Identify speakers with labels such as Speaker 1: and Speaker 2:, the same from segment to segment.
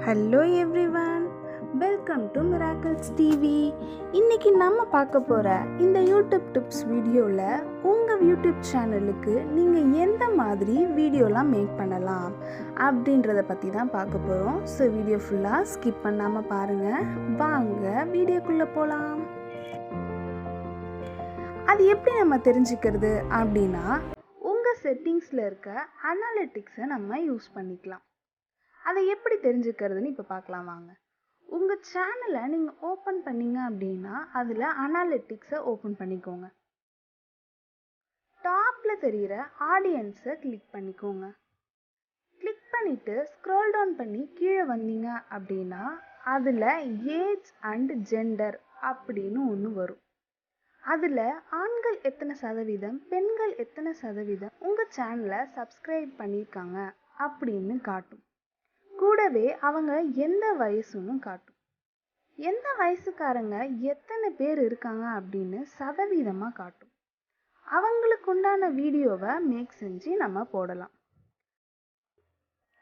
Speaker 1: Hello everyone, welcome to miracles TV. இன்றைக்கி நம்ம பார்க்க போகிற இந்த யூடியூப் டிப்ஸ் வீடியோவில் உங்கள் யூடியூப் சேனலுக்கு நீங்கள் எந்த மாதிரி வீடியோலாம் மேக் பண்ணலாம் அப்படின்றத பற்றி தான் பார்க்க போகிறோம். ஸோ வீடியோ ஃபுல்லாக ஸ்கிப் பண்ணாமல் பாருங்கள். வாங்க வீடியோக்குள்ளே போகலாம். அது எப்படி நம்ம தெரிஞ்சுக்கிறது அப்படின்னா, உங்கள் செட்டிங்ஸில் இருக்க அனாலிட்டிக்ஸை நம்ம யூஸ் பண்ணிக்கலாம். அதை எப்படி தெரிஞ்சுக்கிறதுன்னு இப்போ பார்க்கலாம் வாங்க. உங்கள் சேனலை நீங்கள் ஓப்பன் பண்ணீங்க அப்படின்னா அதில் அனாலிட்டிக்ஸை ஓப்பன் பண்ணிக்கோங்க. டாப்பில் தெரிகிற ஆடியன்ஸை கிளிக் பண்ணிக்கோங்க. கிளிக் பண்ணிவிட்டு ஸ்க்ரோல் டவுன் பண்ணி கீழே வந்தீங்க அப்படின்னா அதில் ஏஜ் அண்ட் ஜெண்டர் அப்படின்னு ஒன்று வரும். அதில் ஆண்கள் எத்தனை சதவீதம், பெண்கள் எத்தனை சதவீதம் உங்கள் சேனலை சப்ஸ்கிரைப் பண்ணியிருக்காங்க அப்படின்னு காட்டும். கூடவே அவங்க எந்த வயசுன்னு காட்டும். எந்த வயசுக்காரங்க எத்தனை பேர் இருக்காங்க அப்படின்னு சதவீதமாக காட்டும். அவங்களுக்கு உண்டான வீடியோவை மேக் செஞ்சு நம்ம போடலாம்.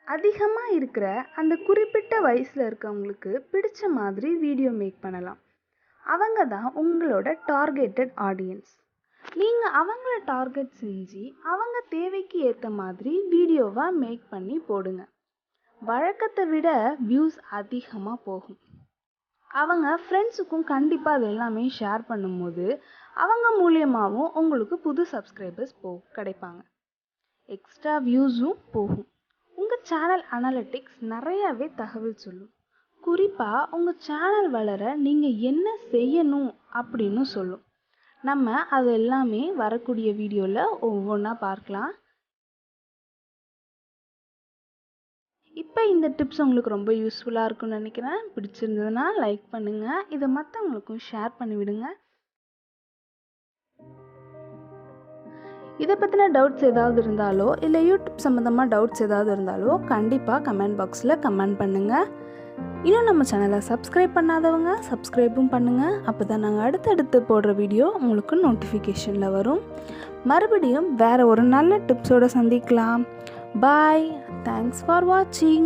Speaker 1: அதிகமாக இருக்கிற அந்த குறிப்பிட்ட வயசில் இருக்கவங்களுக்கு பிடிச்ச மாதிரி வீடியோ மேக் பண்ணலாம். அவங்க தான் உங்களோட டார்கெட்டட் ஆடியன்ஸ். நீங்கள் அவங்கள டார்கெட் செஞ்சு அவங்க தேவைக்கு ஏற்ற மாதிரி வீடியோவை மேக் பண்ணி போடுங்க. வழக்கத்தை விட வியூஸ் அதிகமாக போகும். அவங்க ஃப்ரெண்ட்ஸுக்கும் கண்டிப்பாக அது எல்லாமே ஷேர் பண்ணும்போது அவங்க மூலியமாகவும் உங்களுக்கு புது சப்ஸ்கிரைபர்ஸ் கிடைப்பாங்க. எக்ஸ்ட்ரா வியூஸும் போகும். உங்கள் சேனல் அனாலிட்டிக்ஸ் நிறையாவே தகவல் சொல்லும். குறிப்பாக உங்கள் சேனல் வளர நீங்கள் என்ன செய்யணும் அப்படின்னு சொல்லும். நம்ம அது எல்லாமே வரக்கூடிய வீடியோவில் ஒவ்வொன்றா பார்க்கலாம். இப்போ இந்த டிப்ஸ் உங்களுக்கு ரொம்ப யூஸ்ஃபுல்லாக இருக்கும்னு நினைக்கிறேன். பிடிச்சிருந்ததுன்னா லைக் பண்ணுங்கள். இதை மற்றவங்களுக்கும் ஷேர் பண்ணிவிடுங்க. இதை பற்றின டவுட்ஸ் ஏதாவது இருந்தாலோ இல்லை யூடியூப் சம்மந்தமாக டவுட்ஸ் ஏதாவது இருந்தாலோ கண்டிப்பாக கமெண்ட் பாக்ஸில் கமெண்ட் பண்ணுங்கள். இன்னும் நம்ம சேனலை சப்ஸ்கிரைப் பண்ணாதவங்க சப்ஸ்கிரைப்பும் பண்ணுங்கள். அப்போ தான் நாங்கள் அடுத்தடுத்து போடுற வீடியோ உங்களுக்கு நோட்டிஃபிகேஷனில் வரும். மறுபடியும் வேறு ஒரு நல்ல டிப்ஸோடு சந்திக்கலாம். Bye. Thanks for watching.